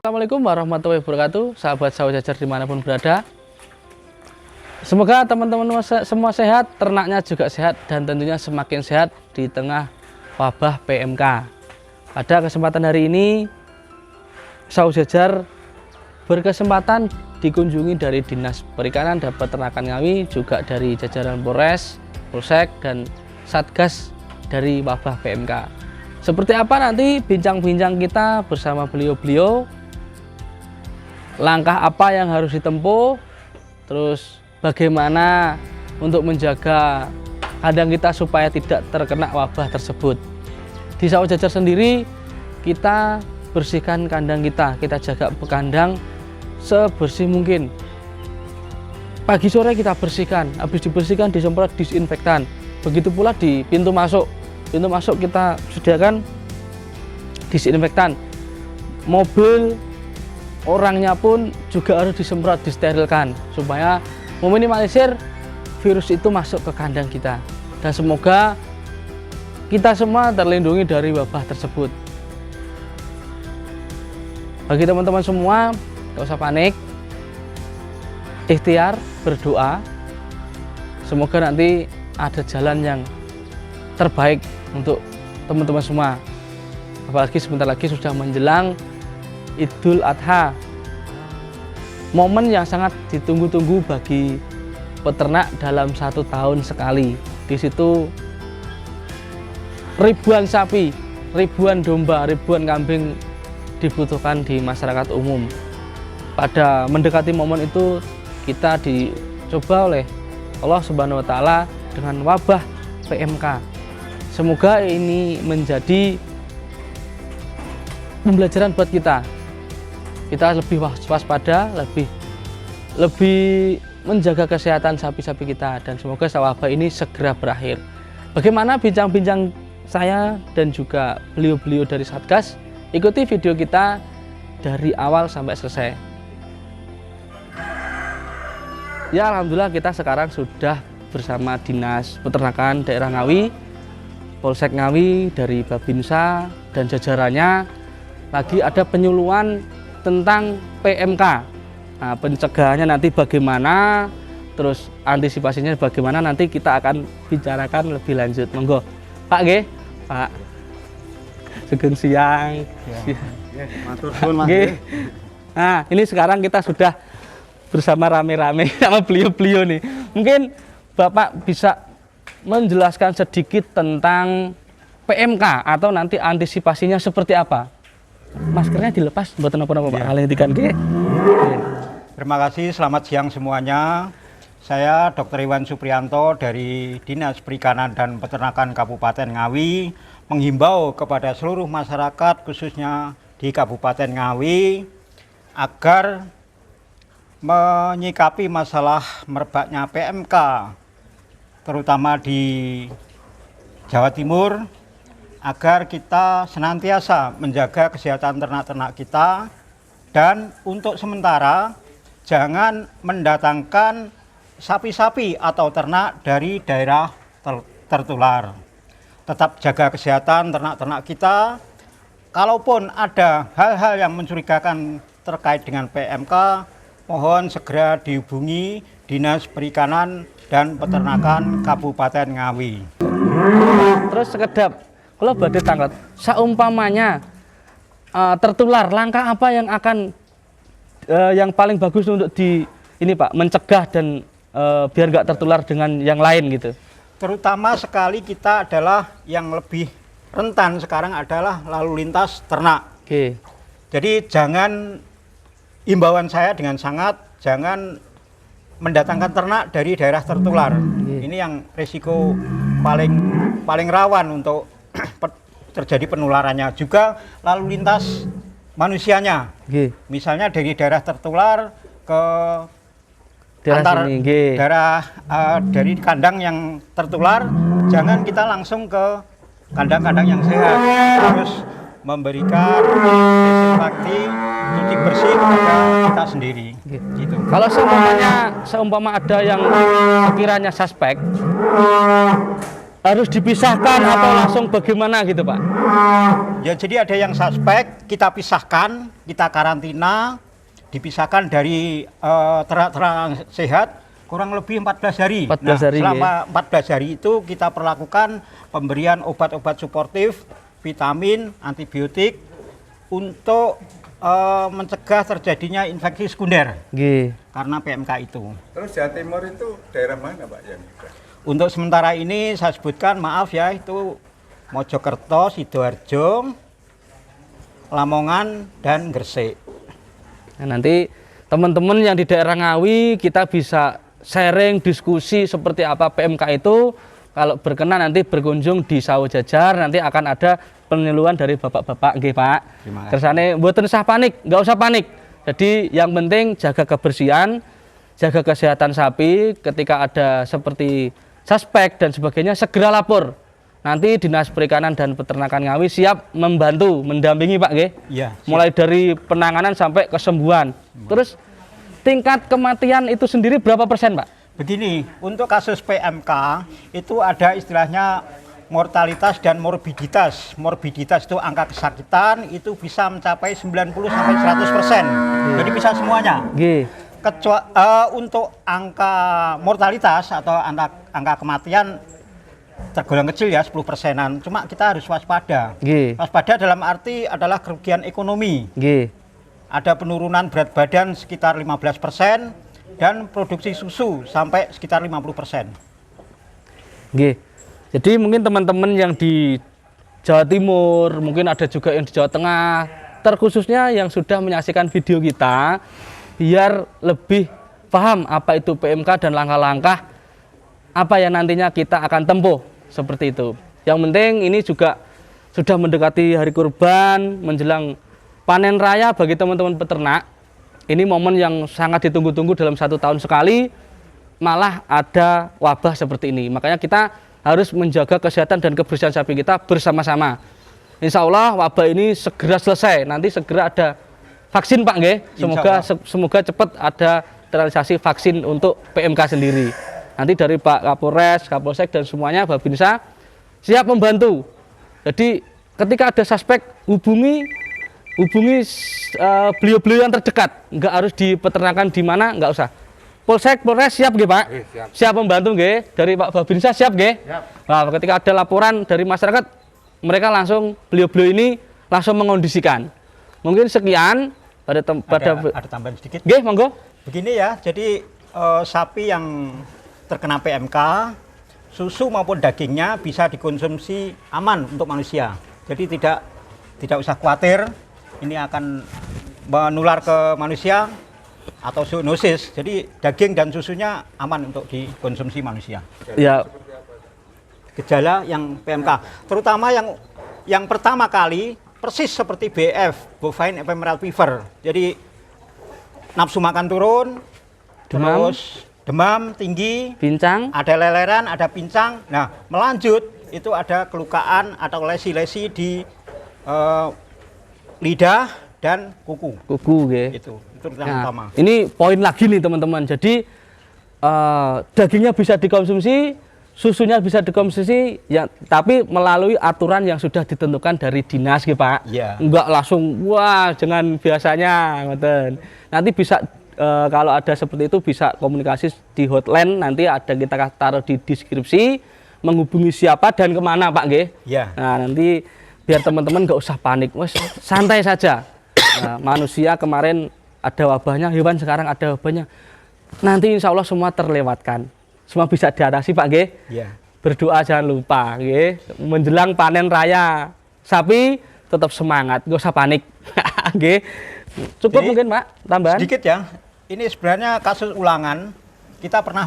Assalamualaikum warahmatullahi wabarakatuh, sahabat sawah jajar dimanapun berada. Semoga teman-teman semua sehat, ternaknya juga sehat, dan tentunya semakin sehat di tengah wabah PMK. Pada kesempatan hari ini, sawah jajar berkesempatan dikunjungi dari Dinas Perikanan dan Peternakan Ngawi, juga dari jajaran Polres, Polsek, dan Satgas dari wabah PMK. Seperti apa nanti bincang-bincang kita bersama beliau-beliau, langkah apa yang harus ditempuh, terus bagaimana untuk menjaga kandang kita supaya tidak terkena wabah tersebut. Di sawah jajar sendiri kita bersihkan kandang kita jaga kandang sebersih mungkin. Pagi sore kita bersihkan, habis dibersihkan disemprot disinfektan. Begitu pula di pintu masuk kita sediakan disinfektan. Mobil, orangnya pun juga harus disemprot, disterilkan supaya meminimalisir virus itu masuk ke kandang kita. Dan semoga kita semua terlindungi dari wabah tersebut. Bagi teman-teman semua, gak usah panik, ikhtiar, berdoa, semoga nanti ada jalan yang terbaik untuk teman-teman semua. Apalagi sebentar lagi sudah menjelang Idul Adha, momen yang sangat ditunggu-tunggu bagi peternak dalam 1 tahun sekali. Di situ ribuan sapi, ribuan domba, ribuan kambing dibutuhkan di masyarakat umum. Pada mendekati momen itu kita dicoba oleh Allah Subhanahu wa Ta'ala dengan wabah PMK. Semoga ini menjadi pembelajaran buat kita lebih waspada, lebih menjaga kesehatan sapi-sapi kita, dan semoga wabah ini segera berakhir. Bagaimana bincang-bincang saya dan juga beliau-beliau dari Satgas? Ikuti video kita dari awal sampai selesai. Ya, alhamdulillah kita sekarang sudah bersama Dinas Peternakan Daerah Ngawi, Polsek Ngawi, dari Babinsa dan jajarannya. Lagi ada penyuluhan tentang PMK. Nah, pencegahannya nanti bagaimana, terus antisipasinya bagaimana, nanti kita akan bicarakan lebih lanjut. Monggo, Pak G, Pak. Sugeng siang. Ya, matur suwun, Mas. Nah, ini sekarang kita sudah bersama rame-rame sama beliau-beliau nih. Mungkin Bapak bisa menjelaskan sedikit tentang PMK atau nanti antisipasinya seperti apa? Maskernya dilepas, buat apa-apa Pak? Kalian hentikan ke. Terima kasih, selamat siang semuanya. Saya Dr. Iwan Suprianto dari Dinas Perikanan dan Peternakan Kabupaten Ngawi menghimbau kepada seluruh masyarakat khususnya di Kabupaten Ngawi agar menyikapi masalah merebaknya PMK terutama di Jawa Timur, agar kita senantiasa menjaga kesehatan ternak-ternak kita, dan untuk sementara jangan mendatangkan sapi-sapi atau ternak dari daerah tertular. Tetap jaga kesehatan ternak-ternak kita. Kalaupun ada hal-hal yang mencurigakan terkait dengan PMK, mohon segera dihubungi Dinas Perikanan dan Peternakan Kabupaten Ngawi. Terus sekedap, kalau badai tangkat, seumpamanya tertular, langkah apa yang akan yang paling bagus untuk mencegah dan biar nggak tertular dengan yang lain gitu? Terutama sekali kita adalah yang lebih rentan sekarang adalah lalu lintas ternak. Oke. Jadi jangan, imbauan saya dengan sangat, jangan mendatangkan ternak dari daerah tertular. Ini yang risiko paling rawan untuk terjadi penularannya. Juga lalu lintas manusianya. Misalnya dari daerah tertular ke dari kandang yang tertular, jangan kita langsung ke kandang-kandang yang sehat. Harus memberikan desinfeksi, cuci bersih kepada kita sendiri. Gitu. Kalau seumpama ada yang sekiranya suspek, harus dipisahkan atau langsung bagaimana gitu Pak? Ya, jadi ada yang suspek, kita pisahkan, kita karantina, dipisahkan dari ternak-ternak sehat kurang lebih 14 hari. 14 hari, selama 14 hari itu kita perlakukan pemberian obat-obat suportif, vitamin, antibiotik untuk mencegah terjadinya infeksi sekunder karena PMK itu. Terus Jawa Timur itu daerah mana Pak yang? Untuk sementara ini saya sebutkan, maaf ya, itu Mojokerto, Sidoarjo, Lamongan, dan Gresik. Nah, nanti teman-teman yang di daerah Ngawi kita bisa sharing, diskusi seperti apa PMK itu. Kalau berkenan nanti berkunjung di Sawo Jajar, nanti akan ada penilaian dari bapak-bapak, nggih Pak. Kersane mboten usah panik, nggak usah panik. Jadi yang penting jaga kebersihan, jaga kesehatan sapi. Ketika ada seperti suspek dan sebagainya, segera lapor. Nanti Dinas Perikanan dan Peternakan Ngawi siap membantu, mendampingi Pak, nggih. Iya. Mulai dari penanganan sampai kesembuhan. Terus tingkat kematian itu sendiri berapa persen, Pak? Begini, untuk kasus PMK itu ada istilahnya mortalitas dan morbiditas. Morbiditas itu angka kesakitan itu bisa mencapai 90 sampai 100%. Jadi bisa semuanya. Untuk angka mortalitas atau angka kematian tergolong kecil ya, 10%-an. Cuma kita harus waspada. Waspada dalam arti adalah kerugian ekonomi. Ada penurunan berat badan sekitar 15%. Dan produksi susu sampai sekitar 50%. Jadi mungkin teman-teman yang di Jawa Timur, mungkin ada juga yang di Jawa Tengah, terkhususnya yang sudah menyaksikan video kita, biar lebih paham apa itu PMK dan langkah-langkah apa yang nantinya kita akan tempuh, seperti itu. Yang penting ini juga sudah mendekati hari kurban, menjelang panen raya bagi teman-teman peternak. Ini momen yang sangat ditunggu-tunggu dalam 1 tahun sekali, malah ada wabah seperti ini. Makanya kita harus menjaga kesehatan dan kebersihan sapi kita bersama-sama. Insya Allah wabah ini segera selesai, nanti segera ada vaksin Pak, nggih. Semoga cepat ada terrealisasi vaksin untuk PMK sendiri. Nanti dari Pak Kapolres, Kapolsek dan semuanya Babinsa siap membantu. Jadi ketika ada suspek hubungi beliau-beliau yang terdekat, nggak harus di peternakan di mana, nggak usah. Polsek, Polres siap nggih Pak? Siap membantu nggih. Dari Pak Babinsa siap nggih? Nah, ketika ada laporan dari masyarakat, mereka langsung beliau-beliau ini langsung mengondisikan. Mungkin sekian ada tambahan sedikit. Nggih, monggo. Begini ya, jadi sapi yang terkena PMK, susu maupun dagingnya bisa dikonsumsi aman untuk manusia. Jadi tidak usah khawatir ini akan menular ke manusia atau zoonosis. Jadi daging dan susunya aman untuk dikonsumsi manusia. Ya. Gejala yang PMK, terutama yang pertama kali persis seperti BF, bovine ephemeral fever. Jadi nafsu makan turun, terus demam tinggi, pincang, ada leleran, ada pincang. Nah, melanjut itu ada kelukaan atau lesi-lesi di lidah dan kuku. Nggih. Itu yang utama. Ini poin lagi nih teman-teman. Jadi dagingnya bisa dikonsumsi, susunya bisa dikonsumsi, ya, tapi melalui aturan yang sudah ditentukan dari dinas, gitu Pak. Iya. Enggak langsung, wah, jangan biasanya, ngoten. Nanti bisa kalau ada seperti itu bisa komunikasi di hotline. Nanti ada kita taruh di deskripsi, menghubungi siapa dan kemana Pak, nggih. Iya. Nah, nanti biar teman-teman nggak usah panik, wes santai saja. Nah, manusia kemarin ada wabahnya, hewan sekarang ada wabahnya. Nanti insya Allah semua terlewatkan, semua bisa diatasi Pak, nggih. Iya. Berdoa jangan lupa, nggih. Menjelang panen raya, sapi tetap semangat, nggak usah panik, nggih. Cukup. Jadi, mungkin Pak, tambahan? Sedikit ya. Ini sebenarnya kasus ulangan. Kita pernah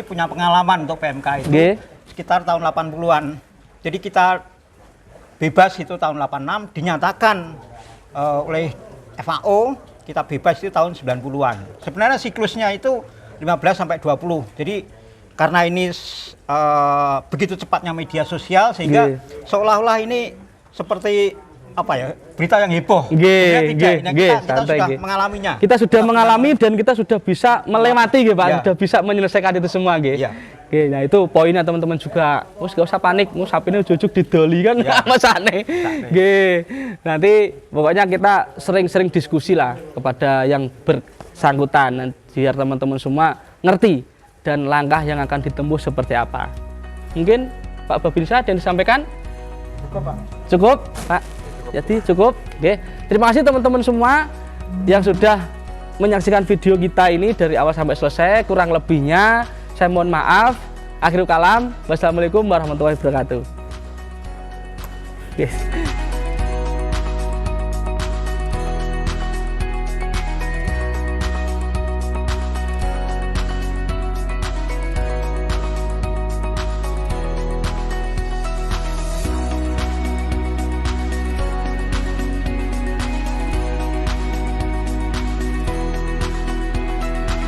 punya pengalaman untuk PMK itu. Nggih. Sekitar tahun 80-an. Jadi kita bebas itu tahun 86, dinyatakan oleh FAO kita bebas itu tahun 90-an. Sebenarnya siklusnya itu 15 sampai 20. Jadi karena ini begitu cepatnya media sosial sehingga seolah-olah ini seperti apa ya, berita yang heboh. Kita sudah mengalaminya. Kita sudah mengalami dan kita sudah bisa melewati, Pak. Sudah bisa menyelesaikan itu semua, Oke, nah itu poinnya teman-teman juga. Mus gak usah panik, mus sapinya jujuk didoli kan Ya. masane. Oke, nanti pokoknya kita sering-sering diskusi lah kepada yang bersangkutan biar teman-teman semua ngerti dan langkah yang akan ditempuh seperti apa. Mungkin Pak Babinsa ada yang disampaikan? Cukup, Pak. Cukup, Pak. Jadi cukup. Oke. Terima kasih teman-teman semua yang sudah menyaksikan video kita ini dari awal sampai selesai. Kurang lebihnya saya mohon maaf. Akhirul kalam. Wassalamualaikum warahmatullahi wabarakatuh. Yes.